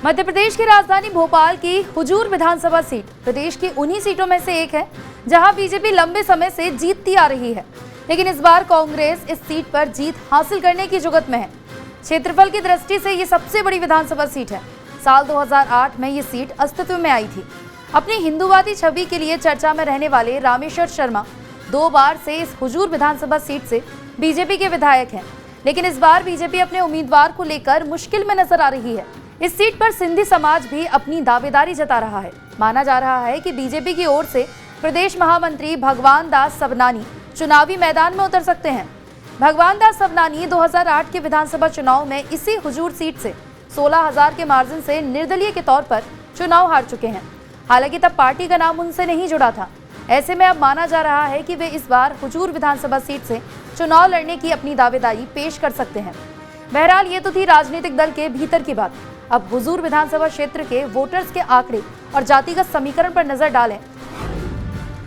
मध्य प्रदेश की राजधानी भोपाल की हुजूर विधानसभा सीट प्रदेश की उन्हीं सीटों में से एक है जहां बीजेपी लंबे समय से जीतती आ रही है, लेकिन इस बार कांग्रेस इस सीट पर जीत हासिल करने की जुगत में है। क्षेत्रफल की दृष्टि से ये सबसे बड़ी विधानसभा सीट है। साल 2008 में ये सीट अस्तित्व में आई थी। अपनी हिंदूवादी छवि के लिए चर्चा में रहने वाले रामेश्वर शर्मा 2 बार से इस हुजूर विधानसभा सीट से बीजेपी के विधायक हैं, लेकिन इस बार बीजेपी अपने उम्मीदवार को लेकर मुश्किल में नजर आ रही है। इस सीट पर सिंधी समाज भी अपनी दावेदारी जता रहा है। माना जा रहा है कि बीजेपी की ओर से प्रदेश महामंत्री भगवान दास सबनानी चुनावी मैदान में उतर सकते हैं। भगवान दास सबनानी 2008 के विधानसभा चुनाव में इसी हुजूर सीट से 16,000 के मार्जिन से निर्दलीय के तौर पर चुनाव हार चुके हैं। हालांकि तब पार्टी का नाम उनसे नहीं जुड़ा था। ऐसे में अब माना जा रहा है कि वे इस बार हुजूर विधानसभा सीट से चुनाव लड़ने की अपनी दावेदारी पेश कर सकते हैं। बहरहाल ये तो थी राजनीतिक दल के भीतर की बात। अब हुजूर विधानसभा क्षेत्र के वोटर्स के आंकड़े और जातिगत समीकरण पर नजर डालें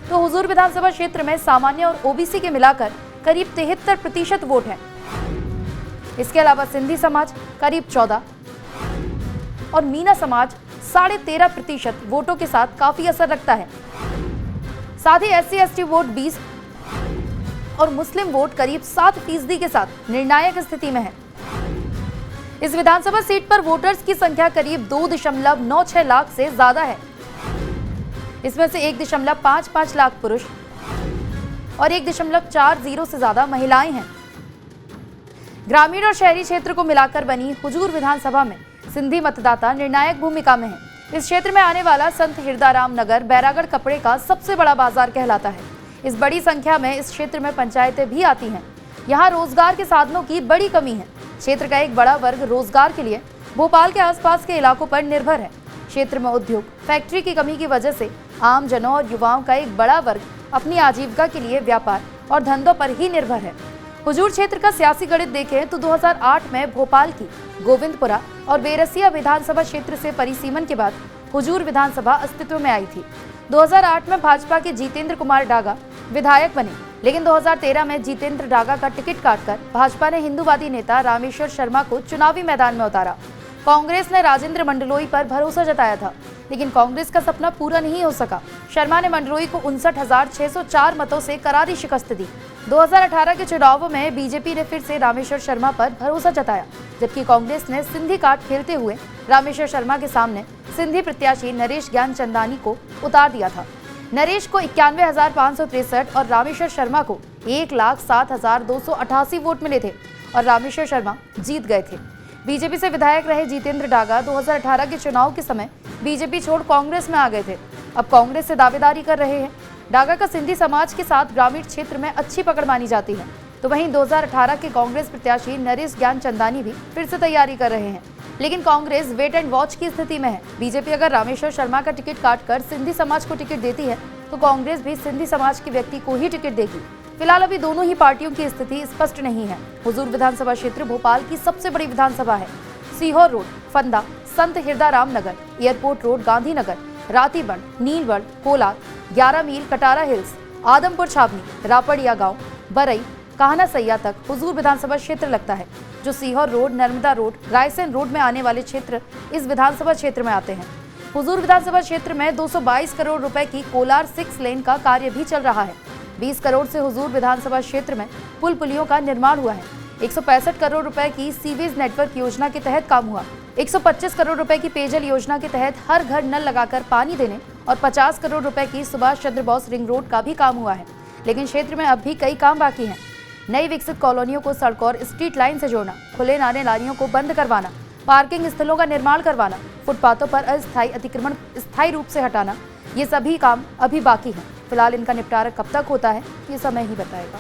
तो हुजूर विधानसभा क्षेत्र में सामान्य और ओबीसी के मिलाकर करीब 73% वोट हैं। इसके अलावा सिंधी समाज करीब 14 और मीना समाज 13.5% वोटों के साथ काफी असर रखता है। साथ ही SC/ST वोट 20 और मुस्लिम वोट करीब 7% के साथ निर्णायक स्थिति में है। इस विधानसभा सीट पर वोटर्स की संख्या करीब 2.96 लाख से ज्यादा है। इसमें से 1.55 लाख पुरुष और 1.40 से ज्यादा महिलाएं हैं। ग्रामीण और शहरी क्षेत्र को मिलाकर बनी हुजूर विधानसभा में सिंधी मतदाता निर्णायक भूमिका में है। इस क्षेत्र में आने वाला संत हिरदाराम नगर बैरागढ़ कपड़े का सबसे बड़ा बाजार कहलाता है। इस बड़ी संख्या में इस क्षेत्र में पंचायतें भी आती हैं। यहाँ रोजगार के साधनों की बड़ी कमी है। क्षेत्र का एक बड़ा वर्ग रोजगार के लिए भोपाल के आसपास के इलाकों पर निर्भर है। क्षेत्र में उद्योग फैक्ट्री की कमी की वजह से आम जनों और युवाओं का एक बड़ा वर्ग अपनी आजीविका के लिए व्यापार और धंधों पर ही निर्भर है। हुजूर क्षेत्र का सियासी गणित देखें तो 2008 में भोपाल की गोविंदपुरा और बेरसिया विधानसभा क्षेत्र से परिसीमन के बाद हुजूर विधानसभा अस्तित्व में आई थी। 2008 में भाजपा के जितेंद्र कुमार डागा विधायक बने, लेकिन 2013 में जितेंद्र डागा का टिकट काटकर भाजपा ने हिंदूवादी नेता रामेश्वर शर्मा को चुनावी मैदान में उतारा। कांग्रेस ने राजेंद्र मंडलोई पर भरोसा जताया था, लेकिन कांग्रेस का सपना पूरा नहीं हो सका। शर्मा ने मंडलोई को 59,604 मतों से करारी शिकस्त दी। 2018 के चुनावों में बीजेपी ने फिर से रामेश्वर शर्मा पर भरोसा जताया, जबकि कांग्रेस ने सिंधी कार्ड खेलते हुए रामेश्वर शर्मा के सामने सिंधी प्रत्याशी नरेश ज्ञानचंदानी को उतार दिया था। नरेश को 91,563 और रामेश्वर शर्मा को 1,07,288 वोट मिले थे और रामेश्वर शर्मा जीत गए थे। बीजेपी से विधायक रहे जितेंद्र डागा 2018 के चुनाव के समय बीजेपी छोड़ कांग्रेस में आ गए थे। अब कांग्रेस से दावेदारी कर रहे हैं। डागा का सिंधी समाज के साथ ग्रामीण क्षेत्र में अच्छी पकड़ मानी जाती है, तो वहीं 2018 के कांग्रेस प्रत्याशी नरेश ज्ञानचंदानी भी फिर से तैयारी कर रहे हैं, लेकिन कांग्रेस वेट एंड वॉच की स्थिति में है। बीजेपी अगर रामेश्वर शर्मा का टिकट काटकर सिंधी समाज को टिकट देती है तो कांग्रेस भी सिंधी समाज के व्यक्ति को ही टिकट देगी। फिलहाल अभी दोनों ही पार्टियों की स्थिति स्पष्ट नहीं है। हुजूर विधानसभा क्षेत्र भोपाल की सबसे बड़ी विधानसभा है। सीहोर रोड, फंदा, संत हिरदाराम नगर, एयरपोर्ट रोड, गांधीनगर, रातीबंड, नीलवड़, कोलार, 11 मील, कटारा हिल्स, आदमपुर छावनी, रापड़िया गांव, बरई, काहना सैया तक हुजूर विधानसभा क्षेत्र लगता है, जो Sehore road, Narmada road, Raisen road में आने वाले क्षेत्र इस विधानसभा क्षेत्र में आते हैं। हुजूर विधानसभा क्षेत्र में 222 करोड़ रुपए की कोलार 6 लेन का कार्य भी चल रहा है। 20 करोड़ से हुजूर विधानसभा क्षेत्र में पुल पुलियों का निर्माण हुआ है। 165 करोड़ रुपए की सीवेज नेटवर्क योजना के तहत काम हुआ। 125 करोड़ रुपए की पेयजल योजना के तहत हर घर नल लगाकर पानी देने और 50 करोड़ रुपए की सुभाष चंद्र बोस रिंग रोड का भी काम हुआ है। लेकिन क्षेत्र में अब भी कई काम बाकी हैं। नई विकसित कॉलोनियों को सड़क और स्ट्रीट लाइन से जोड़ना, खुले नाले नालियों को बंद करवाना, पार्किंग स्थलों का निर्माण करवाना, फुटपाथों पर अस्थायी अतिक्रमण स्थायी रूप से हटाना, ये सभी काम अभी बाकी हैं। फिलहाल इनका निपटारा कब तक होता है ये समय ही बताएगा।